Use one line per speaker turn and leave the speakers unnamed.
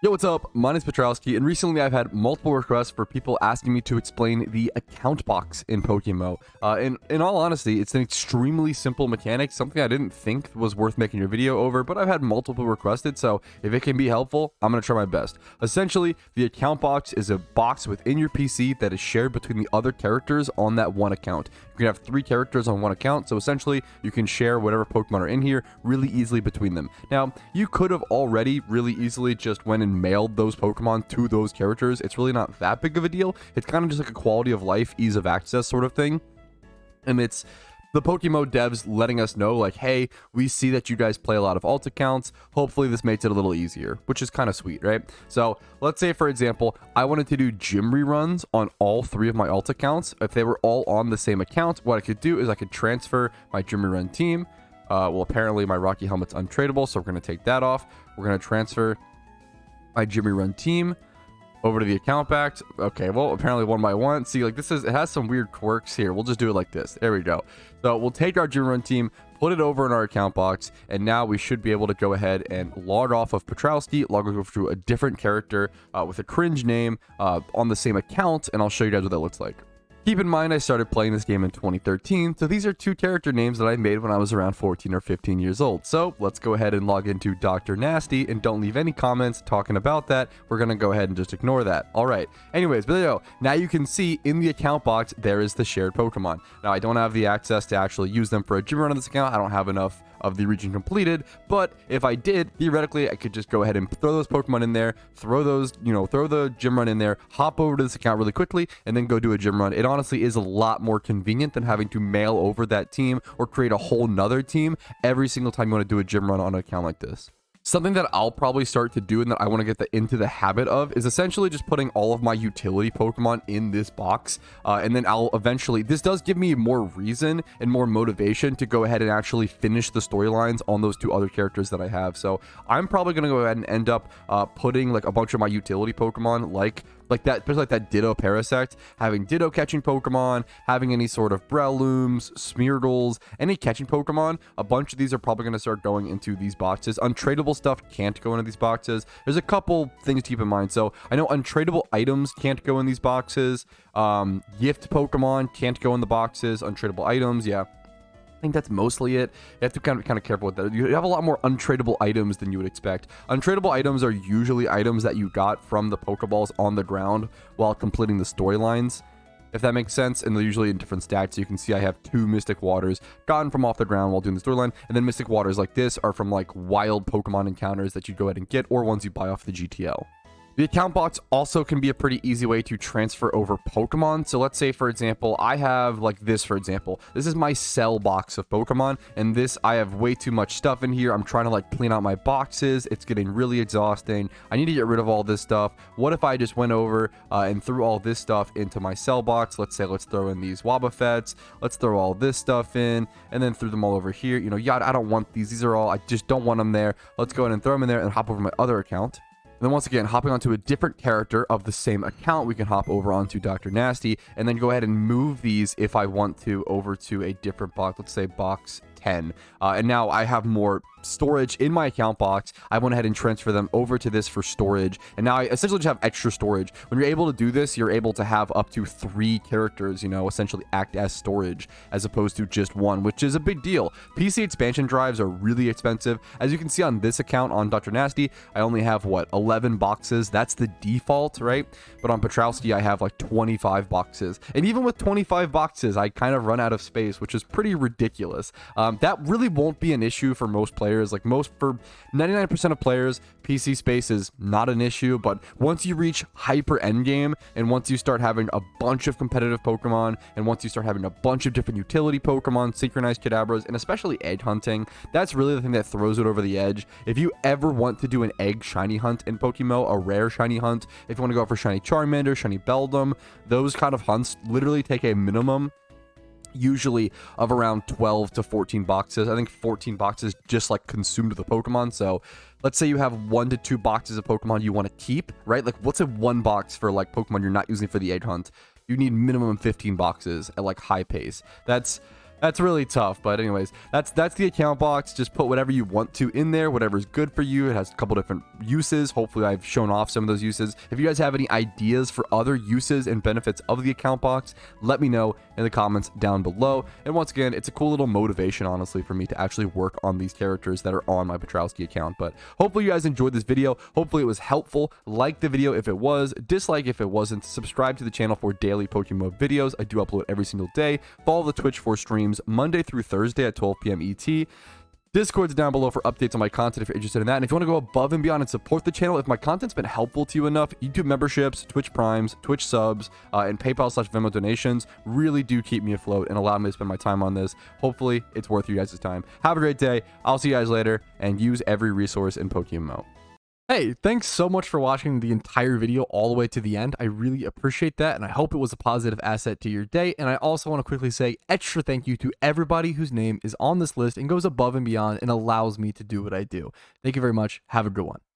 Yo, what's up? My name's Patrouski, and recently I've had multiple requests for people asking me to explain the account box in PokeMMO. In all honesty, it's an extremely simple mechanic, something I didn't think was worth making a video over, but I've had multiple requested, so if it can be helpful, I'm going to try my best. Essentially, the account box is a box within your PC that is shared between the other characters on that one account. You can have 3 characters on one account, so essentially, you can share whatever Pokemon are in here really easily between them. Now, you could have already really easily just went and mailed those Pokemon to those characters. It's really not that big of a deal. It's kind of just like a quality of life, ease of access sort of thing. And it's the PokeMMO devs letting us know, like, hey, we see that you guys play a lot of alt accounts. Hopefully this makes it a little easier, which is kind of sweet, right? So let's say, for example, I wanted to do gym reruns on all 3 of my alt accounts. If they were all on the same account, what I could do is I could transfer my gym rerun team. Well, apparently my Rocky helmet's untradeable, so we're going to take that off. We're going to transfer my Jimmy Run team over to the account back. Okay, well, apparently one by one. See, like, it has some weird quirks here. We'll just do it like this. There we go. So we'll take our Jimmy Run team, put it over in our account box, and now we should be able to go ahead and log off of Patrouski, log over to a different character with a cringe name on the same account, and I'll show you guys what that looks like. Keep in mind, I started playing this game in 2013, so these are 2 character names that I made when I was around 14 or 15 years old. So let's go ahead and log into Dr. Nasty, and don't leave any comments talking about that. We're going to go ahead and just ignore that. All right. Anyways, but there you go. Now you can see in the account box, there is the shared Pokemon. Now, I don't have the access to actually use them for a gym run on this account. I don't have enough of the region completed, but if I did, theoretically, I could just go ahead and throw those Pokemon in there, throw the gym run in there, hop over to this account really quickly, and then go do a gym run. It honestly is a lot more convenient than having to mail over that team or create a whole nother team every single time you want to do a gym run on an account like this. Something that I'll probably start to do and that I want to get into the habit of is essentially just putting all of my utility Pokemon in this box. And then I'll eventually, this does give me more reason and more motivation to go ahead and actually finish the storylines on those 2 other characters that I have. So I'm probably going to go ahead and end up putting like a bunch of my utility Pokemon like that, especially like that Ditto Parasect, having Ditto catching Pokemon, having any sort of Brelooms, Smeargles, any catching Pokemon. A bunch of these are probably going to start going into these boxes. Untradeable stuff can't go into these boxes. There's a couple things to keep in mind. So I know untradeable items can't go in these boxes. Gift Pokemon can't go in the boxes. Untradeable items, yeah. I think that's mostly it. You have to kind of careful with that. You have a lot more untradeable items than you would expect. Untradeable items are usually items that you got from the Pokeballs on the ground while completing the storylines, if that makes sense. And they're usually in different stats. So you can see I have 2 Mystic Waters gotten from off the ground while doing the storyline. And then Mystic Waters like this are from like wild Pokemon encounters that you go ahead and get, or ones you buy off the GTL. The account box also can be a pretty easy way to transfer over Pokemon. So let's say, for example, I have like this, for example. This is my cell box of Pokemon, and this, I have way too much stuff in here. I'm trying to like clean out my boxes. It's getting really exhausting. I need to get rid of all this stuff. What if I just went over and threw all this stuff into my cell box? Let's say, let's throw in these Wobbuffets. Let's throw all this stuff in, and then threw them all over here. You know, yeah, I don't want these. These are all, I just don't want them there. Let's go ahead and throw them in there and hop over my other account. And then once again, hopping onto a different character of the same account, we can hop over onto Dr. Nasty and then go ahead and move these, if I want to, over to a different box. Let's say box 10. And now I have more storage in my account box. I went ahead and transfer them over to this for storage, and now I essentially just have extra storage. When you're able to do this, you're able to have up to 3 characters, you know, essentially act as storage as opposed to just 1, which is a big deal. PC expansion drives are really expensive. As you can see on this account on Dr. Nasty, I only have, what, 11 boxes. That's the default, right? But on Patrouski, I have like 25 boxes. And even with 25 boxes, I kind of run out of space, which is pretty ridiculous. That really won't be an issue for most players. Like for 99% of players, PC space is not an issue, but once you reach hyper endgame, and once you start having a bunch of competitive Pokemon, and once you start having a bunch of different utility Pokemon, synchronized Kadabras, and especially egg hunting, that's really the thing that throws it over the edge. If you ever want to do an egg shiny hunt in PokeMMO, a rare shiny hunt, if you want to go for shiny Charmander, shiny Beldum, those kind of hunts literally take a minimum usually of around 12 to 14 boxes. I think 14 boxes just like consumed the Pokemon. So let's say you have 1 to 2 boxes of Pokemon you want to keep, right? Like, what's a 1 box for like Pokemon you're not using for the egg hunt? You need minimum 15 boxes at like high pace. That's That's really tough, but anyways, that's the account box. Just put whatever you want to in there, whatever's good for you. It has a couple different uses. Hopefully I've shown off some of those uses. If you guys have any ideas for other uses and benefits of the account box, let me know in the comments down below. And once again, it's a cool little motivation, honestly, for me to actually work on these characters that are on my Patrouski account. But hopefully you guys enjoyed this video. Hopefully it was helpful. Like the video if it was, dislike if it wasn't, subscribe to the channel for daily PokeMMO videos. I do upload every single day. Follow the Twitch for streams Monday through Thursday at 12 p.m. ET. Discord's down below for updates on my content if you're interested in that. And if you want to go above and beyond and support the channel, if my content's been helpful to you enough, YouTube memberships, Twitch Primes, Twitch subs, and PayPal/Venmo donations really do keep me afloat and allow me to spend my time on this. Hopefully, it's worth you guys' time. Have a great day. I'll see you guys later, and use every resource in PokeMMO. Hey, thanks so much for watching the entire video all the way to the end. I really appreciate that, and I hope it was a positive asset to your day. And I also want to quickly say extra thank you to everybody whose name is on this list and goes above and beyond and allows me to do what I do. Thank you very much. Have a good one.